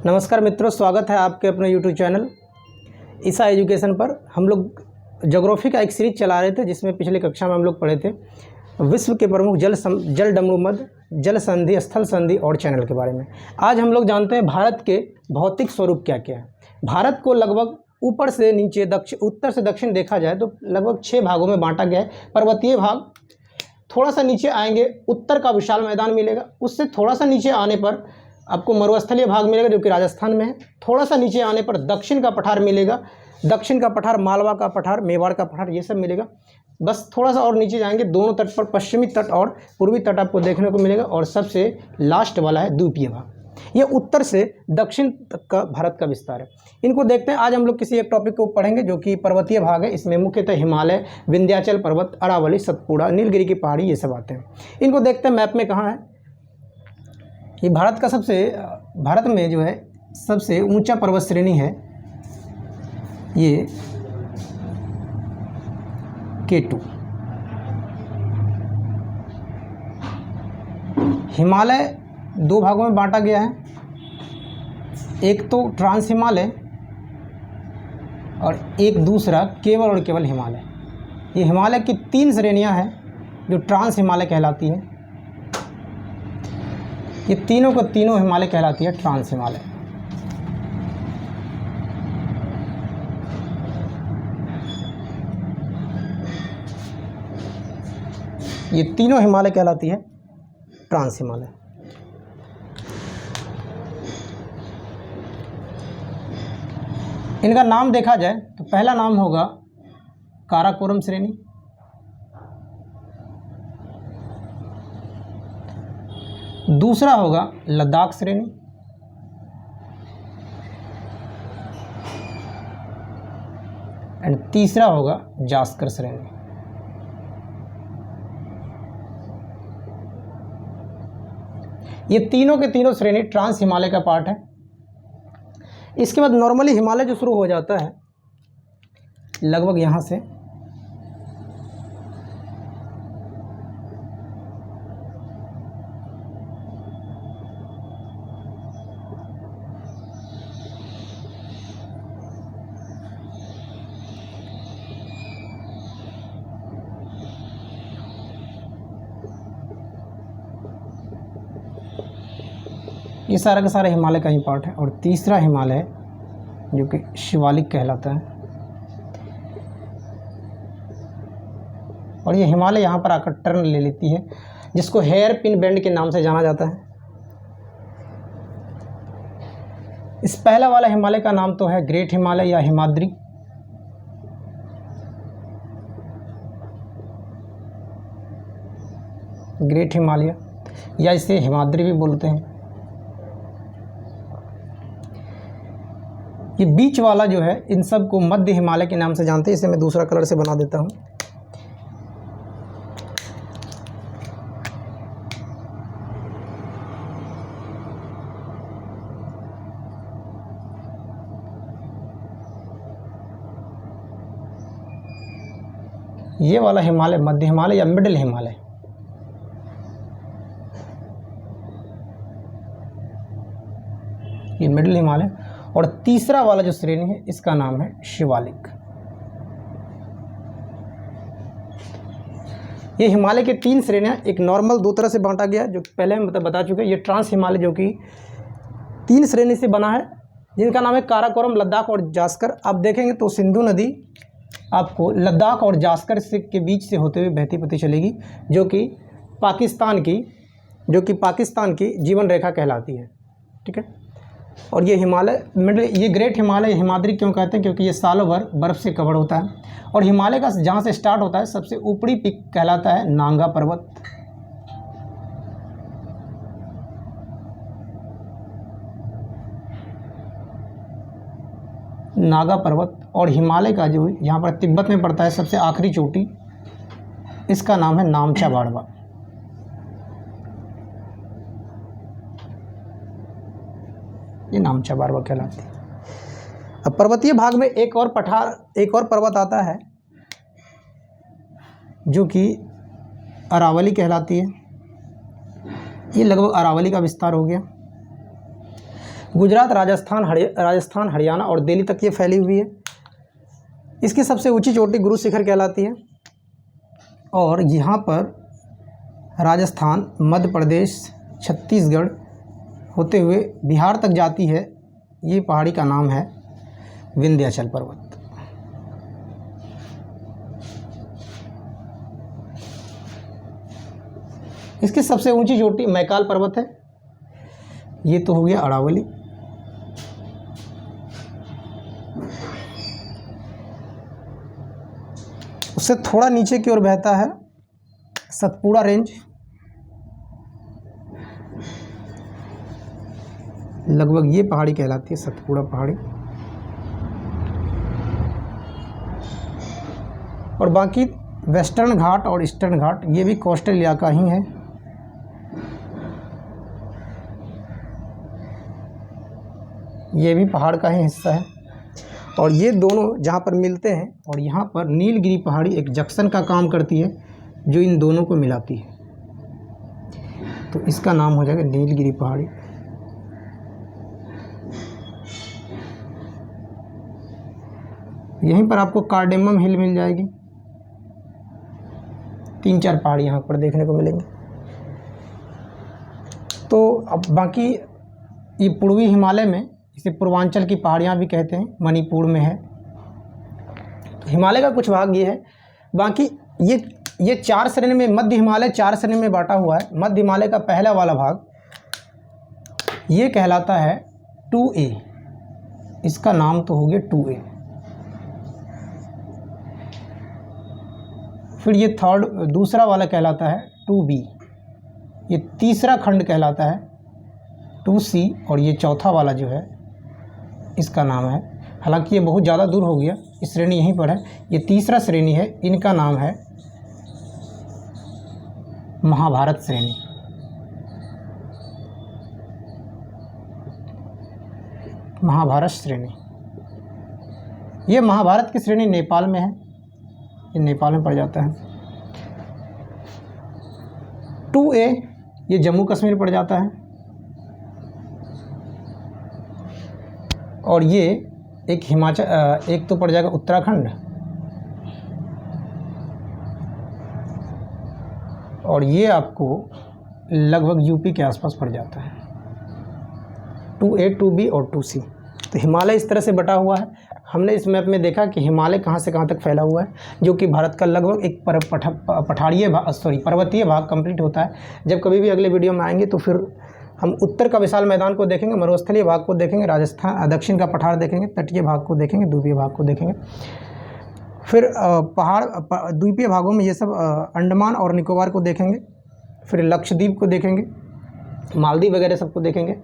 नमस्कार मित्रों, स्वागत है आपके अपने YouTube चैनल ईसा एजुकेशन पर। हम लोग ज्योग्राफी का एक सीरीज चला रहे थे जिसमें पिछली कक्षा में हम लोग पढ़े थे विश्व के प्रमुख जल डमरूमध्य, जल संधि, स्थल संधि और चैनल के बारे में। आज हम लोग जानते हैं भारत के भौतिक स्वरूप क्या क्या है। भारत को लगभग ऊपर से नीचे, उत्तर से दक्षिण देखा जाए तो लगभग 6 भागों में बांटा गया है। पर्वतीय भाग, थोड़ा सा नीचे आएंगे उत्तर का विशाल मैदान मिलेगा। उससे थोड़ा सा नीचे आने पर आपको मरुस्थलीय भाग मिलेगा जो कि राजस्थान में है। थोड़ा सा नीचे आने पर दक्षिण का पठार मिलेगा। दक्षिण का पठार, मालवा का पठार, मेवाड़ का पठार, ये सब मिलेगा। बस थोड़ा सा और नीचे जाएंगे, दोनों तट पर पश्चिमी तट और पूर्वी तट आपको देखने को मिलेगा। और सबसे लास्ट वाला है द्वीपीय भाग। ये उत्तर से दक्षिण तक का भारत का विस्तार है। इनको देखते हैं। आज हम लोग किसी एक टॉपिक को पढ़ेंगे जो कि पर्वतीय भाग है। इसमें मुख्यतः हिमालय, विंध्याचल पर्वत, अरावली, सतपुड़ा, नीलगिरी की पहाड़ी, ये सब आते हैं। इनको देखते हैं मैप में कहाँ है। ये भारत में जो है सबसे ऊंचा पर्वत श्रेणी है ये K2। हिमालय 2 भागों में बांटा गया है। एक तो ट्रांस हिमालय और एक दूसरा केवल और केवल हिमालय। ये हिमालय की 3 श्रेणियां हैं जो ट्रांस हिमालय कहलाती है। ये तीनों को तीनों हिमालय कहलाती है ट्रांस हिमालय। ये तीनों हिमालय कहलाती है ट्रांस हिमालय। इनका नाम देखा जाए तो पहला नाम होगा काराकोरम श्रेणी, दूसरा होगा लद्दाख श्रेणी, एंड तीसरा होगा जास्कर श्रेणी। ये तीनों के तीनों श्रेणी ट्रांस हिमालय का पार्ट है। इसके बाद नॉर्मली हिमालय जो शुरू हो जाता है लगभग यहाँ से, ये सारा का सारा हिमालय का ही पार्ट है। और तीसरा हिमालय जो कि शिवालिक कहलाता है। और ये हिमालय यहाँ पर आकर टर्न ले लेती है जिसको हेयर पिन बेंड के नाम से जाना जाता है। इस पहला वाला हिमालय का नाम तो है ग्रेट हिमालय या हिमाद्री। ग्रेट हिमालय या इसे हिमाद्री भी बोलते हैं। ये बीच वाला जो है इन सब को मध्य हिमालय के नाम से जानते हैं। इसे मैं दूसरा कलर से बना देता हूँ। ये वाला हिमालय मध्य हिमालय या मिडिल हिमालय। ये मिडिल हिमालय। और तीसरा वाला जो श्रेणी है इसका नाम है शिवालिक। ये हिमालय के 3 श्रेणियां, एक नॉर्मल 2 तरह से बांटा गया जो पहले हम बता चुके हैं। ये ट्रांस हिमालय जो कि 3 श्रेणी से बना है जिनका नाम है काराकोरम, लद्दाख और जास्कर। आप देखेंगे तो सिंधु नदी आपको लद्दाख और जास्कर के बीच से होते हुए बहती पती चलेगी जो कि पाकिस्तान की जीवन रेखा कहलाती है। ठीक है। और ये हिमालय मिडिल, ये ग्रेट हिमालय हिमाद्री क्यों कहते हैं? क्योंकि ये सालों भर बर्फ़ से कवर होता है। और हिमालय का जहाँ से स्टार्ट होता है सबसे ऊपरी पीक कहलाता है नांगा पर्वत। नागा पर्वत। और हिमालय का जो यहाँ पर तिब्बत में पड़ता है सबसे आखिरी चोटी, इसका नाम है नामचा बाड़वा। ये नामचा बाड़वा कहलाती है। अब पर्वतीय भाग में एक और पर्वत आता है जो कि अरावली कहलाती है। ये लगभग अरावली का विस्तार हो गया। गुजरात, राजस्थान, हरियाणा और दिल्ली तक ये फैली हुई है। इसकी सबसे ऊंची चोटी गुरु शिखर कहलाती है और यहाँ पर राजस्थान, मध्य प्रदेश, छत्तीसगढ़ होते हुए बिहार तक जाती है। ये पहाड़ी का नाम है विंध्याचल पर्वत। इसकी सबसे ऊंची चोटी मैकाल पर्वत है। ये तो हो गया अरावली। उससे थोड़ा नीचे की ओर बहता है सतपुड़ा रेंज, लगभग ये पहाड़ी कहलाती है सतपुड़ा पहाड़ी। और बाकी वेस्टर्न घाट और ईस्टर्न घाट ये भी कोस्टल इलाका ही है। ये भी पहाड़ का ही हिस्सा है और ये दोनों जहाँ पर मिलते हैं और यहाँ पर नीलगिरी पहाड़ी एक जंक्शन का काम करती है जो इन दोनों को मिलाती है, तो इसका नाम हो जाएगा नीलगिरी पहाड़ी। यहीं पर आपको कार्डेमम हिल मिल जाएगी। 3-4 पहाड़ यहाँ पर देखने को मिलेंगे। तो अब बाकी ये पूर्वी हिमालय में, इसे पूर्वांचल की पहाड़ियाँ भी कहते हैं, मणिपुर में है। तो हिमालय का कुछ भाग ये है। बाकी ये 4 श्रेणी में, मध्य हिमालय 4 श्रेणी में बांटा हुआ है। मध्य हिमालय का पहला वाला भाग ये कहलाता है 2A। इसका नाम तो हो गया 2A। फिर ये दूसरा वाला कहलाता है 2B। ये तीसरा खंड कहलाता है 2C और ये चौथा वाला जो है इसका नाम है, हालांकि ये बहुत ज़्यादा दूर हो गया, इस श्रेणी यहीं पर है। ये तीसरा श्रेणी है, इनका नाम है महाभारत श्रेणी। महाभारत श्रेणी, ये महाभारत की श्रेणी नेपाल में है। ये नेपाल में पड़ जाता है। 2A ये जम्मू कश्मीर पड़ जाता है और ये एक हिमाचल, एक तो पड़ जाएगा उत्तराखंड और ये आपको लगभग यूपी के आसपास पड़ जाता है। 2A, 2B और 2C। तो हिमालय इस तरह से बटा हुआ है। हमने इस मैप में देखा कि हिमालय कहाँ से कहाँ तक फैला हुआ है, जो कि भारत का लगभग एक पर्वतीय भाग कंप्लीट होता है। जब कभी भी अगले वीडियो में आएंगे तो फिर हम उत्तर का विशाल मैदान को देखेंगे, मरुस्थलीय भाग को देखेंगे, राजस्थान दक्षिण का पठार देखेंगे, तटीय भाग को देखेंगे, द्वीपीय भाग को देखेंगे। फिर द्वीपीय भागों में ये सब अंडमान और निकोबार को देखेंगे, फिर लक्षद्वीप को देखेंगे, मालदीव वगैरह सबको देखेंगे।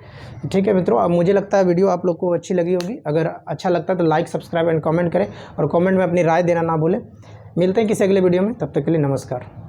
ठीक है मित्रों, अब मुझे लगता है वीडियो आप लोग को अच्छी लगी होगी। अगर अच्छा लगता है तो लाइक, सब्सक्राइब एंड कमेंट करें और कमेंट में अपनी राय देना ना भूलें। मिलते हैं किसी अगले वीडियो में, तब तक के लिए नमस्कार।